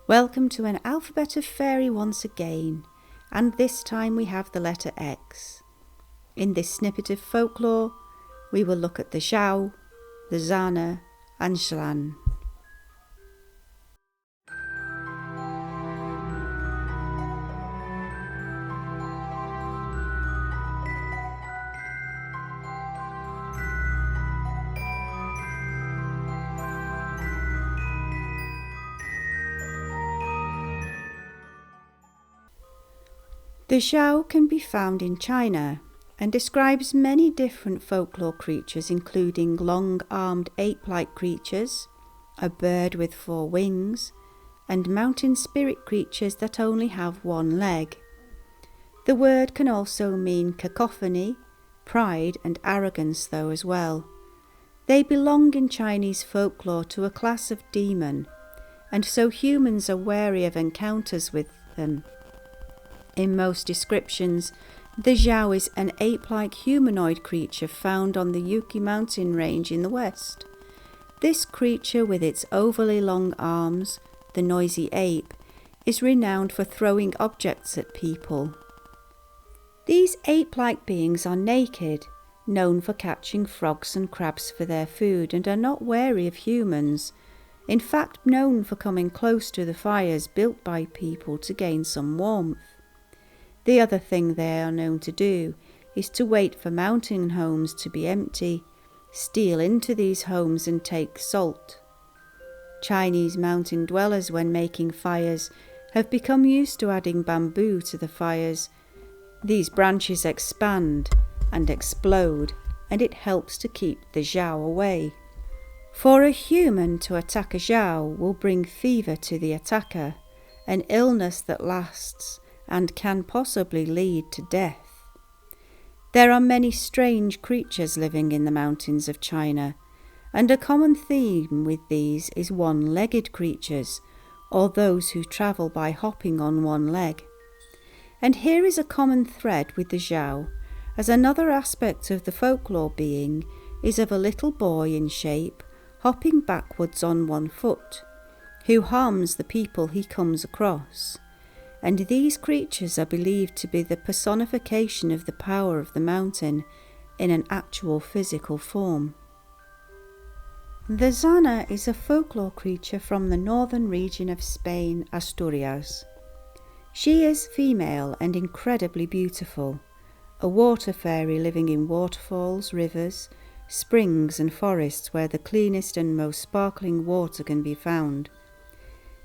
Welcome to an Alphabet of Fairy once again, and this time we have the letter X. In this snippet of folklore, we will look at the Xiao, the Xana and Xhindi. The Xiao can be found in China and describes many different folklore creatures, including long-armed ape-like creatures, a bird with 4 wings, and mountain spirit creatures that only have 1 leg. The word can also mean cacophony, pride and arrogance though as well. They belong in Chinese folklore to a class of demon, and so humans are wary of encounters with them. In most descriptions, the Xiao is an ape-like humanoid creature found on the Yuki mountain range in the west. This creature, with its overly long arms, the noisy ape, is renowned for throwing objects at people. These ape-like beings are naked, known for catching frogs and crabs for their food, and are not wary of humans, in fact known for coming close to the fires built by people to gain some warmth. The other thing they are known to do is to wait for mountain homes to be empty, steal into these homes and take salt. Chinese mountain dwellers, when making fires, have become used to adding bamboo to the fires. These branches expand and explode, and it helps to keep the Xiao away. For a human to attack a Xiao will bring fever to the attacker, an illness that lasts and can possibly lead to death. There are many strange creatures living in the mountains of China, and a common theme with these is one-legged creatures, or those who travel by hopping on 1 leg. And here is a common thread with the Xiao, as another aspect of the folklore being is of a little boy in shape, hopping backwards on 1 foot, who harms the people he comes across. And these creatures are believed to be the personification of the power of the mountain in an actual physical form. The Xana is a folklore creature from the northern region of Spain, Asturias. She is female and incredibly beautiful, a water fairy living in waterfalls, rivers, springs and forests where the cleanest and most sparkling water can be found.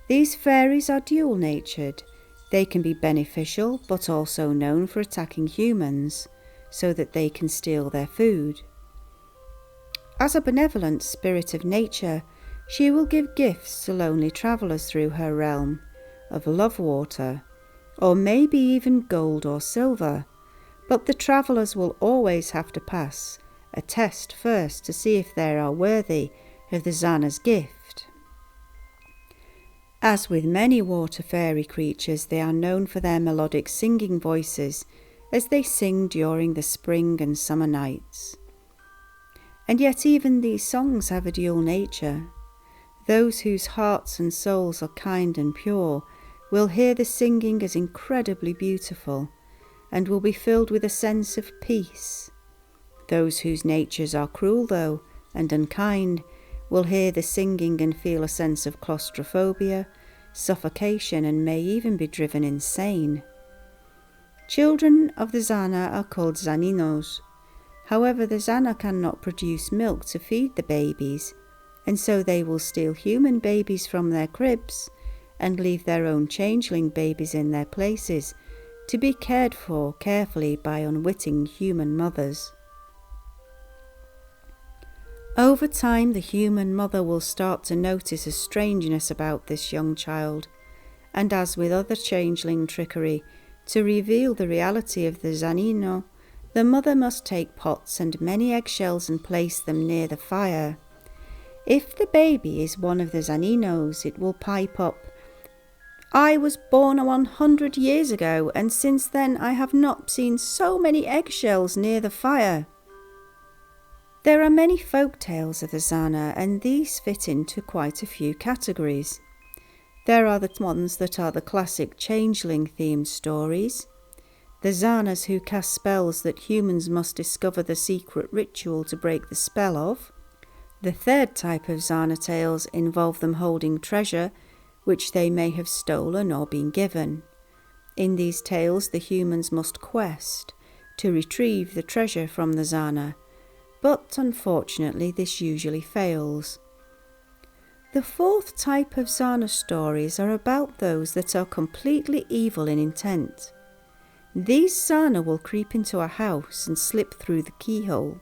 These fairies are dual-natured. They can be beneficial, but also known for attacking humans, so that they can steal their food. As a benevolent spirit of nature, she will give gifts to lonely travellers through her realm of love water, or maybe even gold or silver, but the travellers will always have to pass a test first to see if they are worthy of the Xana's gift. As with many water fairy creatures, they are known for their melodic singing voices as they sing during the spring and summer nights. And yet even these songs have a dual nature. Those whose hearts and souls are kind and pure will hear the singing as incredibly beautiful and will be filled with a sense of peace. Those whose natures are cruel, though, and unkind, will hear the singing and feel a sense of claustrophobia, suffocation, and may even be driven insane. Children of the Xana are called Xaninos. However, the Xana cannot produce milk to feed the babies, and so they will steal human babies from their cribs and leave their own changeling babies in their places to be cared for carefully by unwitting human mothers. Over time, the human mother will start to notice a strangeness about this young child, and as with other changeling trickery, to reveal the reality of the Xanino, the mother must take pots and many eggshells and place them near the fire. If the baby is one of the Xaninos, it will pipe up, "I was born 100 years ago, and since then I have not seen so many eggshells near the fire." There are many folk tales of the Xana, and these fit into quite a few categories. There are the ones that are the classic Changeling-themed stories, the Xanas who cast spells that humans must discover the secret ritual to break the spell of. The third type of Xana tales involve them holding treasure which they may have stolen or been given. In these tales, the humans must quest to retrieve the treasure from the Xana, but unfortunately this usually fails. The fourth type of Xana stories are about those that are completely evil in intent. These Xana will creep into a house and slip through the keyhole.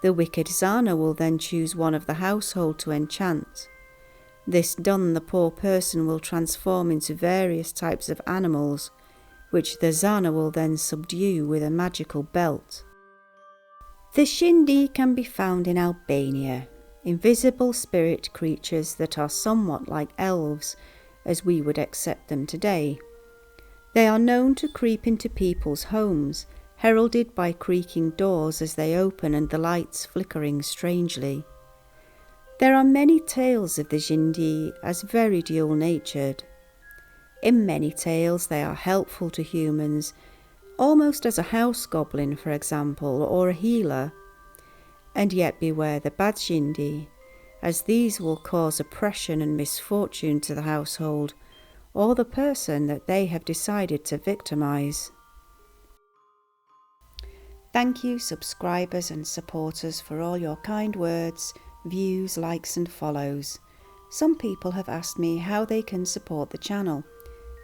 The wicked Xana will then choose one of the household to enchant. This done, the poor person will transform into various types of animals, which the Xana will then subdue with a magical belt. The Xhindi can be found in Albania, invisible spirit creatures that are somewhat like elves, as we would accept them today. They are known to creep into people's homes, heralded by creaking doors as they open and the lights flickering strangely. There are many tales of the Xhindi as very dual-natured. In many tales they are helpful to humans, almost as a house goblin, for example, or a healer. And yet beware the bad Xhindi, as these will cause oppression and misfortune to the household, or the person that they have decided to victimize. Thank you, subscribers and supporters, for all your kind words, views, likes and follows. Some people have asked me how they can support the channel.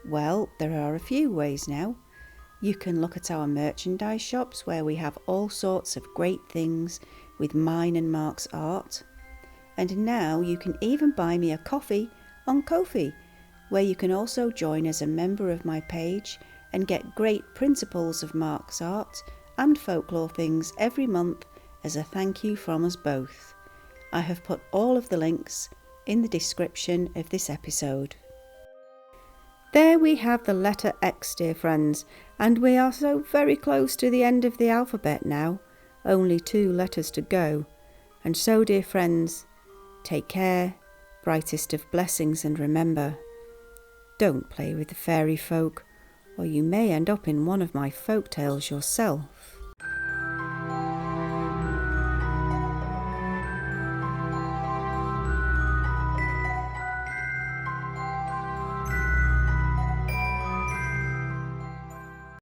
Well, there are a few ways now. You can look at our merchandise shops where we have all sorts of great things with mine and Mark's art. And now you can even buy me a coffee on Ko-fi, where you can also join as a member of my page and get great principles of Mark's art and folklore things every month as a thank you from us both. I have put all of the links in the description of this episode. There we have the letter X, dear friends, and we are so very close to the end of the alphabet now, only 2 letters to go. And so, dear friends, take care, brightest of blessings, and remember, don't play with the fairy folk, or you may end up in one of my folk tales yourself.